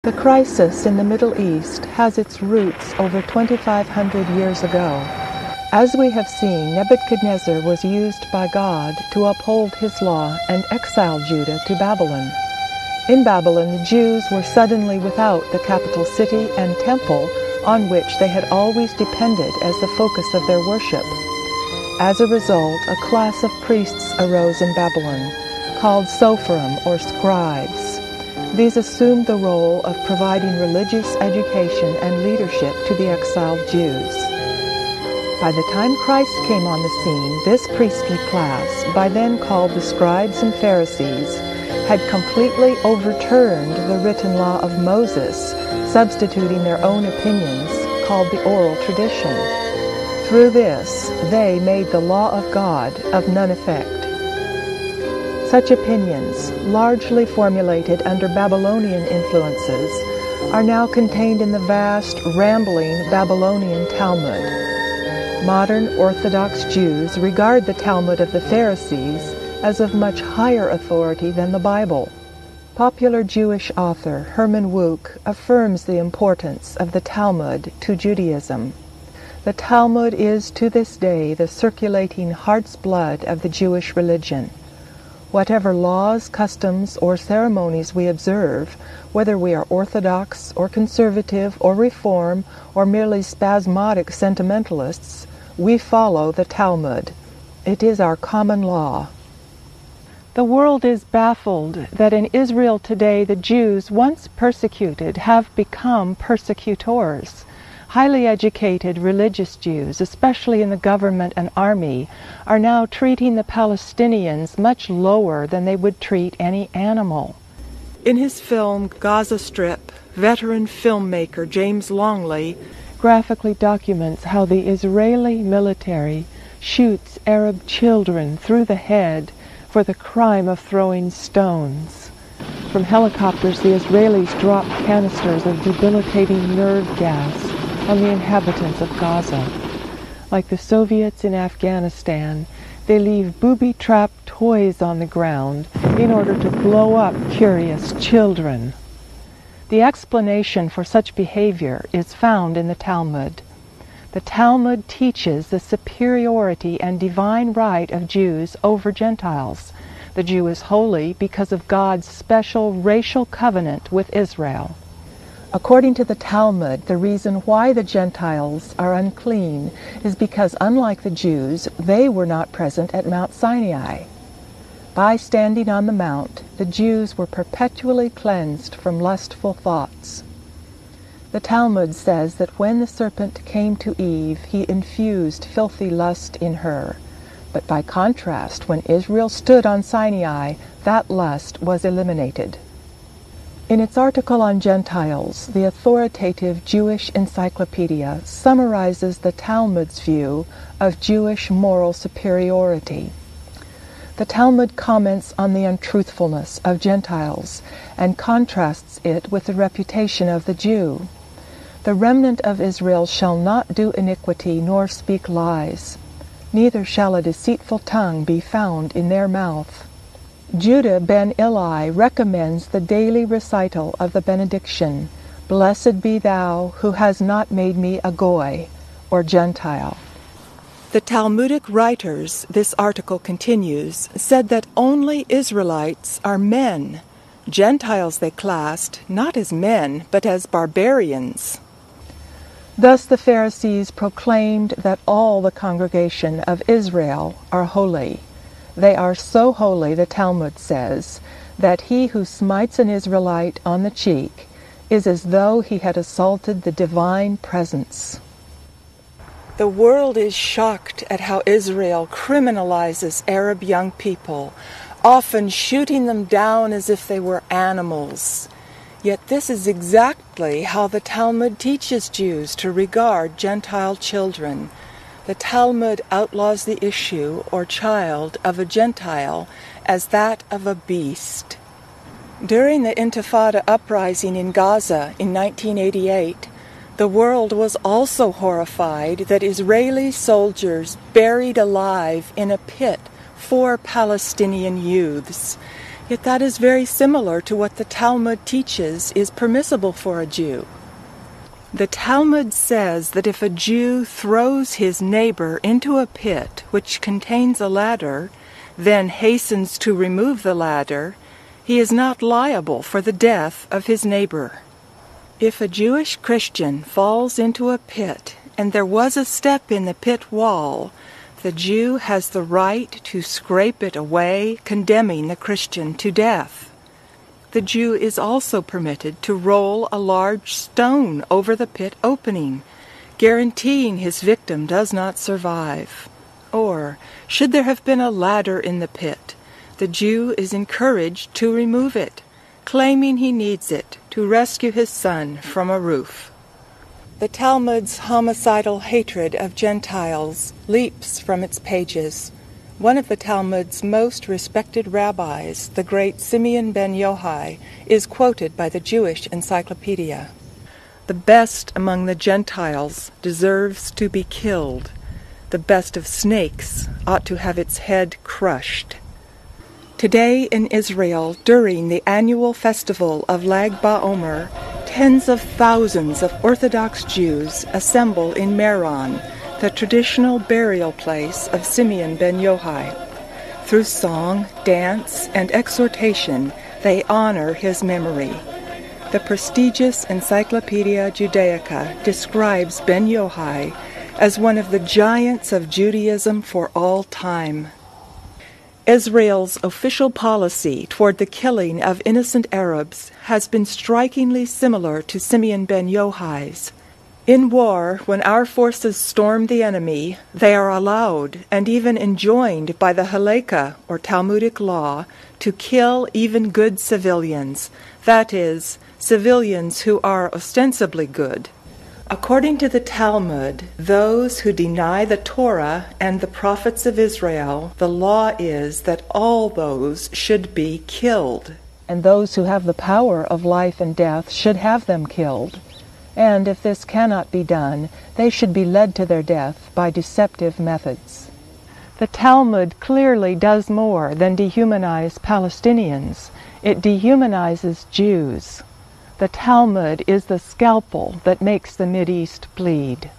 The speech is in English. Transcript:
The crisis in the Middle East has its roots over 2,500 years ago. As we have seen, Nebuchadnezzar was used by God to uphold his law and exile Judah to Babylon. In Babylon, the Jews were suddenly without the capital city and temple on which they had always depended as the focus of their worship. As a result, a class of priests arose in Babylon, called Sophrim or scribes. These assumed the role of providing religious education and leadership to the exiled Jews. By the time Christ came on the scene, this priestly class, by then called the scribes and Pharisees, had completely overturned the written law of Moses, substituting their own opinions, called the oral tradition. Through this, they made the law of God of none effect. Such opinions, largely formulated under Babylonian influences, are now contained in the vast, rambling Babylonian Talmud. Modern Orthodox Jews regard the Talmud of the Pharisees as of much higher authority than the Bible. Popular Jewish author Herman Wouk affirms the importance of the Talmud to Judaism. The Talmud is to this day the circulating heart's blood of the Jewish religion. Whatever laws, customs, or ceremonies we observe, whether we are Orthodox or conservative or Reform or merely spasmodic sentimentalists, we follow the Talmud. It is our common law. The world is baffled that in Israel today the Jews, once persecuted, have become persecutors. Highly educated religious Jews, especially in the government and army, are now treating the Palestinians much lower than they would treat any animal. In his film Gaza Strip, veteran filmmaker James Longley graphically documents how the Israeli military shoots Arab children through the head for the crime of throwing stones. From helicopters, the Israelis drop canisters of debilitating nerve gas on the inhabitants of Gaza. Like the Soviets in Afghanistan, they leave booby-trapped toys on the ground in order to blow up curious children. The explanation for such behavior is found in the Talmud. The Talmud teaches the superiority and divine right of Jews over Gentiles. The Jew is holy because of God's special racial covenant with Israel. According to the Talmud, the reason why the Gentiles are unclean is because, unlike the Jews, they were not present at Mount Sinai. By standing on the mount, the Jews were perpetually cleansed from lustful thoughts. The Talmud says that when the serpent came to Eve, he infused filthy lust in her. But by contrast, when Israel stood on Sinai, that lust was eliminated. In its article on Gentiles, the authoritative Jewish encyclopedia summarizes the Talmud's view of Jewish moral superiority. The Talmud comments on the untruthfulness of Gentiles and contrasts it with the reputation of the Jew. The remnant of Israel shall not do iniquity nor speak lies, neither shall a deceitful tongue be found in their mouth. Judah ben Eli recommends the daily recital of the benediction, "Blessed be thou who has not made me a goy," or Gentile. The Talmudic writers, this article continues, said that only Israelites are men. Gentiles they classed not as men, but as barbarians. Thus the Pharisees proclaimed that all the congregation of Israel are holy. They are so holy, the Talmud says, that he who smites an Israelite on the cheek is as though he had assaulted the divine presence. The world is shocked at how Israel criminalizes Arab young people, often shooting them down as if they were animals. Yet this is exactly how the Talmud teaches Jews to regard Gentile children. The Talmud outlaws the issue or child of a Gentile as that of a beast. During the Intifada uprising in Gaza in 1988, the world was also horrified that Israeli soldiers buried alive in a pit 4 Palestinian youths. Yet that is very similar to what the Talmud teaches is permissible for a Jew. The Talmud says that if a Jew throws his neighbor into a pit which contains a ladder, then hastens to remove the ladder, he is not liable for the death of his neighbor. If a Jewish Christian falls into a pit and there was a step in the pit wall, the Jew has the right to scrape it away, condemning the Christian to death. The Jew is also permitted to roll a large stone over the pit opening, guaranteeing his victim does not survive. Or, should there have been a ladder in the pit, the Jew is encouraged to remove it, claiming he needs it to rescue his son from a roof. The Talmud's homicidal hatred of Gentiles leaps from its pages. One of the Talmud's most respected rabbis, the great Simeon ben Yochai, is quoted by the Jewish Encyclopedia. The best among the Gentiles deserves to be killed. The best of snakes ought to have its head crushed. Today in Israel, during the annual festival of Lag BaOmer, tens of thousands of Orthodox Jews assemble in Meron, the traditional burial place of Simeon ben Yochai. Through song, dance, and exhortation, they honor his memory. The prestigious Encyclopedia Judaica describes ben Yochai as one of the giants of Judaism for all time. Israel's official policy toward the killing of innocent Arabs has been strikingly similar to Simeon ben Yochai's. In war, when our forces storm the enemy, they are allowed and even enjoined by the Halakha, or Talmudic law, to kill even good civilians, that is, civilians who are ostensibly good. According to the Talmud, those who deny the Torah and the prophets of Israel, the law is that all those should be killed. And those who have the power of life and death should have them killed. And if this cannot be done, they should be led to their death by deceptive methods. The Talmud clearly does more than dehumanize Palestinians. It dehumanizes Jews. The Talmud is the scalpel that makes the Mideast bleed.